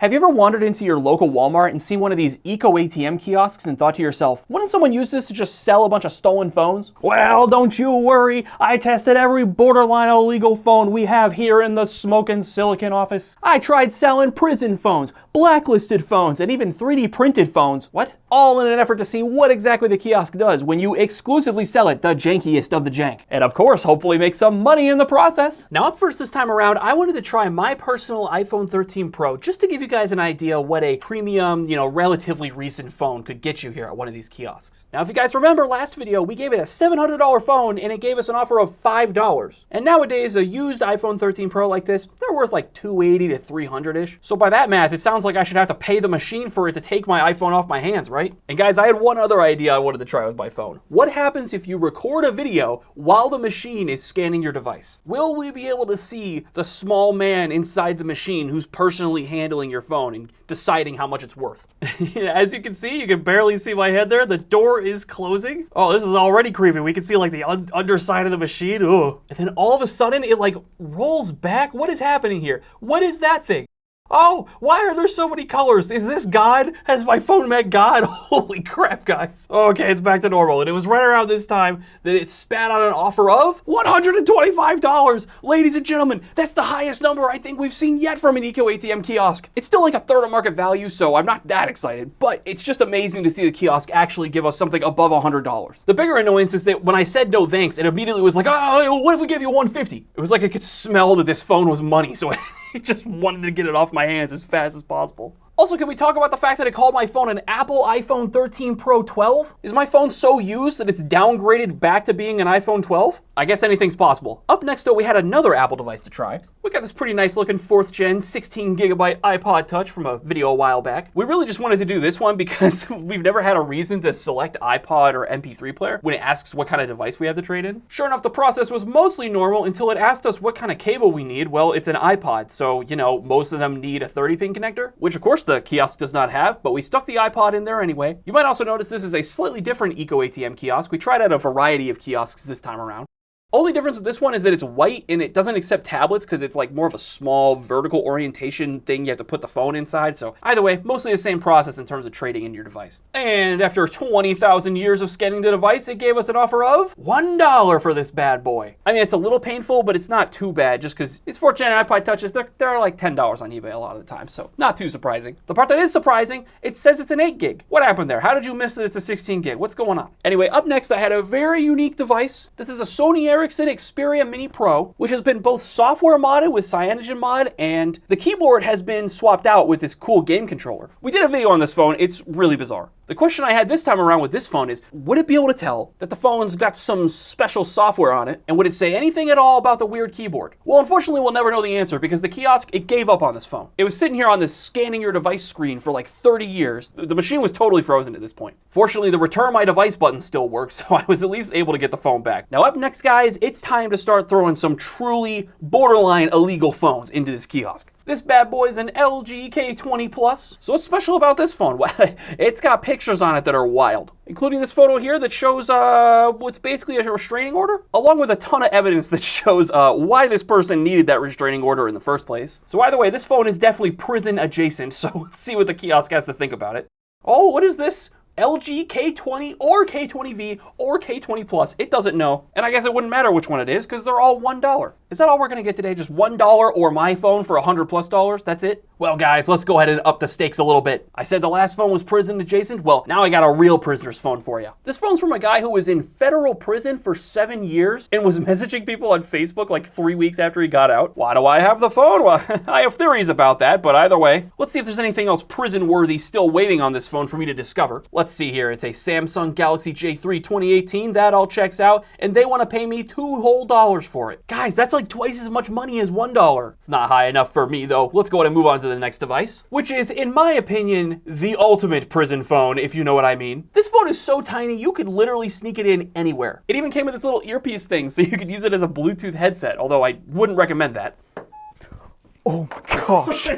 Have you ever wandered into your local Walmart and seen one of these EcoATM kiosks and thought to yourself, wouldn't someone use this to just sell a bunch of stolen phones? Well, don't you worry. I tested every borderline illegal phone we have here in the Smokin Silicon office. I tried selling prison phones, blacklisted phones, and even 3D printed phones. What? All in an effort to see what exactly the kiosk does when you exclusively sell it the jankiest of the jank. And of course, hopefully make some money in the process. Now up first this time around, I wanted to try my personal iPhone 13 Pro just to give you guys an idea what a premium, relatively recent phone could get you here at one of these kiosks. Now, if you guys remember last video, we gave it a $700 phone and it gave us an offer of $5. And nowadays, a used iPhone 13 Pro like this, they're worth like $280 to $300-ish. So by that math, it sounds like I should have to pay the machine for it to take my iPhone off my hands, right? And guys, I had one other idea I wanted to try with my phone. What happens if you record a video while the machine is scanning your device? Will we be able to see the small man inside the machine who's personally handling your phone and deciding how much it's worth? As you can see, you can barely see my head there. The door is closing. Oh, this is already creepy. We can see like the underside of the machine. Ooh. And then all of a sudden it like rolls back. What is happening here? What is that thing? Oh, why are there so many colors? Is this God? Has my phone met God? Holy crap, guys. Okay, it's back to normal. And it was right around this time that it spat out an offer of $125. Ladies and gentlemen, that's the highest number I think we've seen yet from an EcoATM kiosk. It's still like a third of market value, so I'm not that excited, but it's just amazing to see the kiosk actually give us something above $100. The bigger annoyance is that when I said no thanks, it immediately was like, oh, what if we give you $150? It was like I could smell that this phone was money, so I just wanted to get it off my hands as fast as possible. Also, can we talk about the fact that I called my phone an Apple iPhone 13 Pro 12? Is my phone so used that it's downgraded back to being an iPhone 12? I guess anything's possible. Up next, though, we had another Apple device to try. We got this pretty nice looking 4th gen 16 gigabyte iPod Touch from a video a while back. We really just wanted to do this one because we've never had a reason to select iPod or MP3 player when it asks what kind of device we have to trade in. Sure enough, the process was mostly normal until it asked us what kind of cable we need. Well, it's an iPod, so, most of them need a 30-pin connector, which of course the kiosk does not have, but we stuck the iPod in there anyway. You might also notice this is a slightly different EcoATM kiosk. We tried out a variety of kiosks this time around. Only difference with this one is that it's white and it doesn't accept tablets because it's like more of a small vertical orientation thing. You have to put the phone inside. So either way, mostly the same process in terms of trading in your device. And after 20,000 years of scanning the device, it gave us an offer of $1 for this bad boy. I mean, it's a little painful, but it's not too bad just because these 4th gen iPod Touches, they're like $10 on eBay a lot of the time. So not too surprising. The part that is surprising, it says it's an 8 gig. What happened there? How did you miss that it's a 16 gig? What's going on? Anyway, up next, I had a very unique device. This is a Sony Ericsson Xperia Mini Pro, which has been both software modded with CyanogenMod, and the keyboard has been swapped out with this cool game controller. We did a video on this phone. It's really bizarre. The question I had this time around with this phone is, would it be able to tell that the phone's got some special software on it, and would it say anything at all about the weird keyboard? Well, unfortunately, we'll never know the answer because the kiosk, it gave up on this phone. It was sitting here on this scanning your device screen for like 30 years. The machine was totally frozen at this point. Fortunately, the return my device button still worked, so I was at least able to get the phone back. Now up next, guys, it's time to start throwing some truly borderline illegal phones into this kiosk. This bad boy is an LG K20 Plus. So what's special about this phone? Well, it's got pictures on it that are wild, including this photo here that shows what's basically a restraining order, along with a ton of evidence that shows why this person needed that restraining order in the first place. So either way, this phone is definitely prison adjacent, so let's see what the kiosk has to think about it. Oh, what is this? LG K20 or K20V or K20 Plus. It doesn't know. And I guess it wouldn't matter which one it is because they're all $1. Is that all we're gonna get today? Just $1 or my phone for $100+? That's it? Well, guys, let's go ahead and up the stakes a little bit. I said the last phone was prison adjacent. Well, now I got a real prisoner's phone for you. This phone's from a guy who was in federal prison for 7 years and was messaging people on Facebook like 3 weeks after he got out. Why do I have the phone? Well, I have theories about that, but either way, let's see if there's anything else prison-worthy still waiting on this phone for me to discover. Let's see here. It's a Samsung Galaxy J3 2018. That all checks out, and they want to pay me $2 whole for it. Guys, that's like twice as much money as $1. It's not high enough for me, though. Let's go ahead and move on to the next device, which is, in my opinion, the ultimate prison phone, if you know what I mean. This phone is so tiny, you could literally sneak it in anywhere. It even came with this little earpiece thing, so you could use it as a Bluetooth headset, although I wouldn't recommend that. Oh my gosh.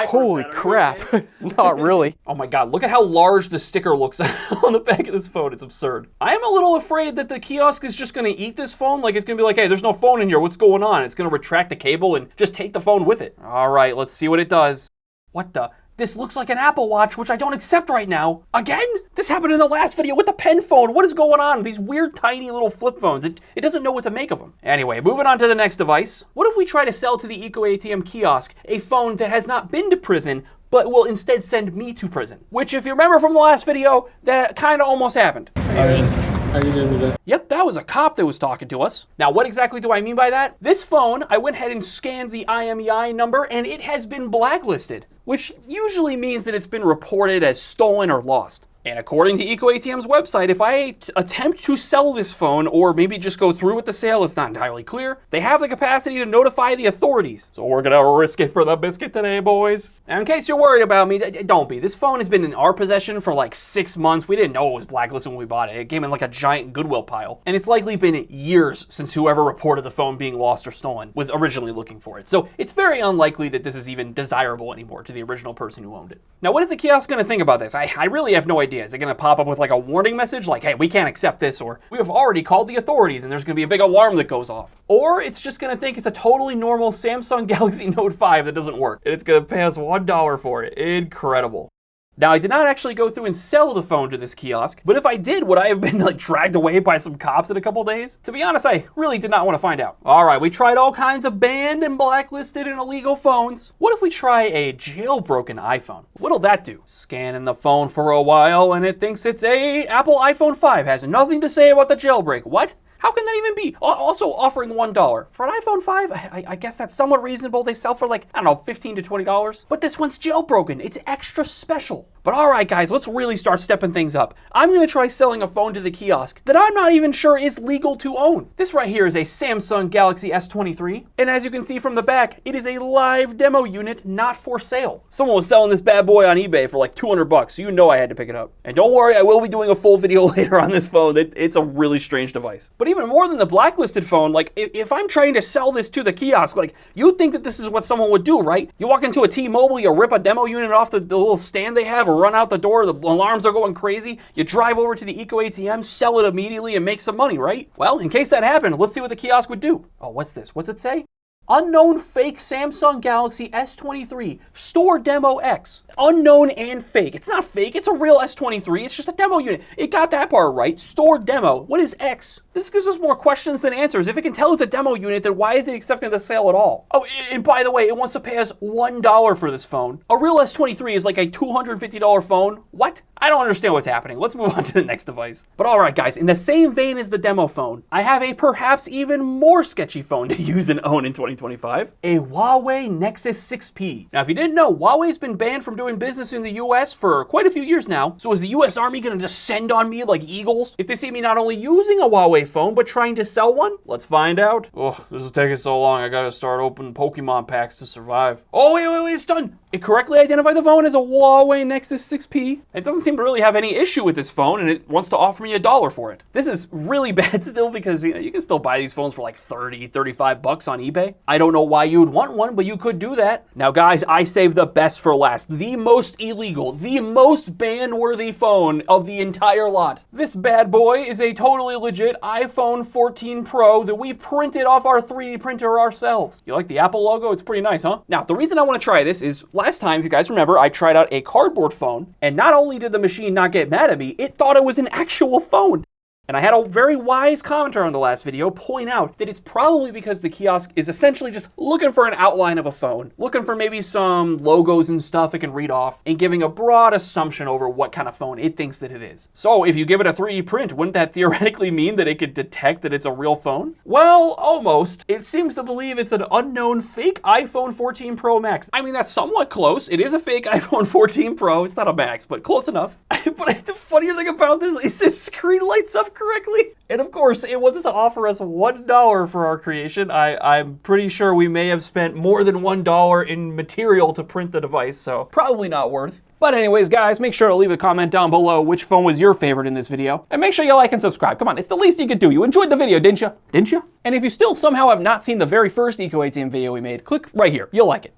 Holy crap. Not really. Oh my God, look at how large the sticker looks on the back of this phone. It's absurd. I am a little afraid that the kiosk is just gonna eat this phone. Like it's gonna be like, hey, there's no phone in here. What's going on? It's gonna retract the cable and just take the phone with it. All right, let's see what it does. What the? This looks like an Apple Watch, which I don't accept right now. Again? This happened in the last video with the pen phone. What is going on? These weird tiny little flip phones. It doesn't know what to make of them. Anyway, moving on to the next device. What if we try to sell to the EcoATM kiosk a phone that has not been to prison, but will instead send me to prison? Which, if you remember from the last video, that kind of almost happened. Are you gonna do that? Yep, that was a cop that was talking to us. Now, what exactly do I mean by that? This phone, I went ahead and scanned the IMEI number, and it has been blacklisted, which usually means that it's been reported as stolen or lost. And according to EcoATM's website, if I attempt to sell this phone, or maybe just go through with the sale, it's not entirely clear, they have the capacity to notify the authorities. So we're gonna risk it for the biscuit today, boys. Now, in case you're worried about me, don't be. This phone has been in our possession for like 6 months. We didn't know it was blacklisted when we bought it. It came in like a giant Goodwill pile. And it's likely been years since whoever reported the phone being lost or stolen was originally looking for it. So it's very unlikely that this is even desirable anymore to the original person who owned it. Now, what is the kiosk gonna think about this? I really have no idea. Is it gonna pop up with like a warning message like, hey, we can't accept this, or we have already called the authorities and there's gonna be a big alarm that goes off? Or it's just gonna think it's a totally normal Samsung Galaxy Note 5 that doesn't work, and it's gonna pay us $1 for it. Incredible. Now, I did not actually go through and sell the phone to this kiosk, but if I did, would I have been like dragged away by some cops in a couple days? To be honest, I really did not want to find out. All right, we tried all kinds of banned and blacklisted and illegal phones. What if we try a jailbroken iPhone? What'll that do? Scanning the phone for a while and it thinks it's a Apple iPhone 5, has nothing to say about the jailbreak. What? How can that even be? Also offering $1. For an iPhone 5, I guess that's somewhat reasonable. They sell for like, I don't know, $15 to $20. But this one's jailbroken. It's extra special. But all right, guys, let's really start stepping things up. I'm gonna try selling a phone to the kiosk that I'm not even sure is legal to own. This right here is a Samsung Galaxy S23. And as you can see from the back, it is a live demo unit, not for sale. Someone was selling this bad boy on eBay for like $200, so you know I had to pick it up. And don't worry, I will be doing a full video later on this phone. It's a really strange device. But even more than the blacklisted phone, like if I'm trying to sell this to the kiosk, like you'd think that this is what someone would do, right? You walk into a T-Mobile, you rip a demo unit off the little stand they have, or run out the door, the alarms are going crazy, you drive over to the EcoATM, sell it immediately and make some money, right? Well, in case that happened, let's see what the kiosk would do. Oh, what's this? What's it say? Unknown fake Samsung Galaxy S23, store demo X. Unknown and fake. It's not fake, it's a real S23, it's just a demo unit. It got that part right, store demo. What is X? This gives us more questions than answers. If it can tell it's a demo unit, then why is it accepting the sale at all? Oh, and by the way, it wants to pay us $1 for this phone. A real S23 is like a $250 phone. What? I don't understand what's happening. Let's move on to the next device. But all right, guys, in the same vein as the demo phone, I have a perhaps even more sketchy phone to use and own in 2025, a Huawei Nexus 6P. Now, if you didn't know, Huawei's been banned from doing business in the US for quite a few years now. So is the US Army gonna descend on me like eagles if they see me not only using a Huawei phone, but trying to sell one? Let's find out. Oh, this is taking so long. I gotta start opening Pokemon packs to survive. Oh, wait, it's done. It correctly identified the phone as a Huawei Nexus 6P. It doesn't seem to really have any issue with this phone, and it wants to offer me $1 for it. This is really bad still, because you can still buy these phones for like $30, $35 on eBay. I don't know why you would want one, but you could do that. Now, guys, I saved the best for last. The most illegal, the most ban-worthy phone of the entire lot. This bad boy is a totally legit iPhone 14 Pro that we printed off our 3D printer ourselves. You like the Apple logo? It's pretty nice, huh? Now, the reason I want to try this is last time, if you guys remember, I tried out a cardboard phone, and not only did the machine not get mad at me, it thought it was an actual phone. And I had a very wise commenter on the last video point out that it's probably because the kiosk is essentially just looking for an outline of a phone, looking for maybe some logos and stuff it can read off, and giving a broad assumption over what kind of phone it thinks that it is. So if you give it a 3D print, wouldn't that theoretically mean that it could detect that it's a real phone? Well, almost. It seems to believe it's an unknown fake iPhone 14 Pro Max. I mean, that's somewhat close. It is a fake iPhone 14 Pro. It's not a Max, but close enough. But the funnier thing about this is its screen lights up correctly. And of course, it wants to offer us $1 for our creation. I'm pretty sure we may have spent more than $1 in material to print the device, so probably not worth. But anyways, guys, make sure to leave a comment down below which phone was your favorite in this video. And make sure you like and subscribe. Come on, it's the least you could do. You enjoyed the video, didn't you? Didn't you? And if you still somehow have not seen the very first EcoATM video we made, click right here. You'll like it.